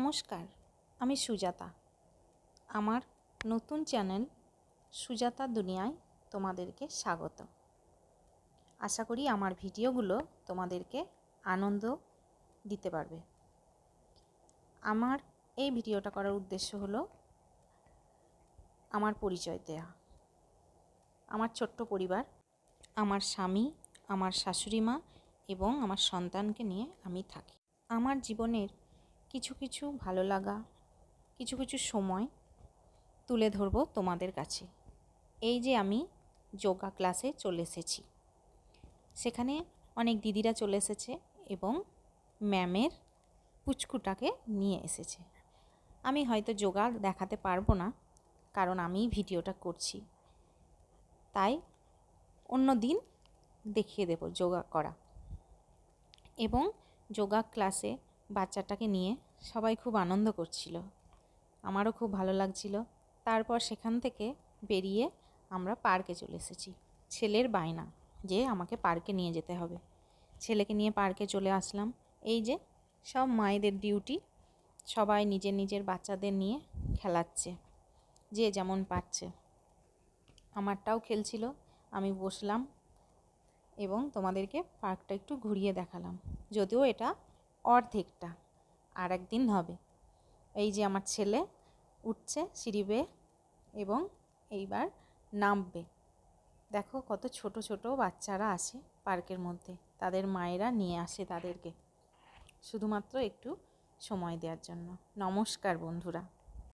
নমস্কার, আমি সুজাতা। আমার নতুন চ্যানেল সুজাতা দুনিয়ায় তোমাদেরকে স্বাগত। আশা করি আমার ভিডিওগুলো তোমাদেরকে আনন্দ দিতে পারবে। আমার এই ভিডিওটা করার উদ্দেশ্য হলো আমার পরিচয় দেয়া। আমার ছোট্ট পরিবার, আমার স্বামী, আমার শাশুড়ি মা এবং আমার সন্তানকে নিয়ে আমি থাকি। আমার জীবনের কিছু কিছু ভালো লাগা, কিছু কিছু সময় তুলে ধরবো তোমাদের কাছে। এই যে আমি যোগা ক্লাসে চলে এসেছি, সেখানে অনেক দিদিরা চলে এসেছে এবং ম্যামের পুচকুটাকে নিয়ে এসেছে। আমি হয়তো যোগা দেখাতে পারবো না, কারণ আমি ভিডিওটা করছি, তাই অন্য দিন দেখিয়ে দেব যোগা করা। এবং যোগা ক্লাসে বাচ্চাটাকে নিয়ে সবাই খুব আনন্দ করছিল, আমারও খুব ভালো লাগছিল। তারপর সেখান থেকে বেরিয়ে আমরা পার্কে চলে এসেছি। ছেলের বায়না যে আমাকে পার্কে নিয়ে যেতে হবে, ছেলেকে নিয়ে পার্কে চলে আসলাম। এই যে সব মায়েদের ডিউটি, সবাই নিজের নিজের বাচ্চাদের নিয়ে খেলাচ্ছে, যে যেমন পাচ্ছে। আমারটাও খেলছিল, আমি বসলাম এবং তোমাদেরকে পার্কটা একটু ঘুরিয়ে দেখালাম, যদিও এটা অর্ধেকটা, আর একদিন হবে। এই যে আমার ছেলে উঠছে সিঁড়ি বেয়ে এবং এইবার নামবে। দেখো কত ছোট ছোট বাচ্চারা আছে পার্কের মধ্যে, তাদের মায়েরা নিয়ে আসে তাদেরকে শুধুমাত্র একটু সময় দেওয়ার জন্য। নমস্কার বন্ধুরা।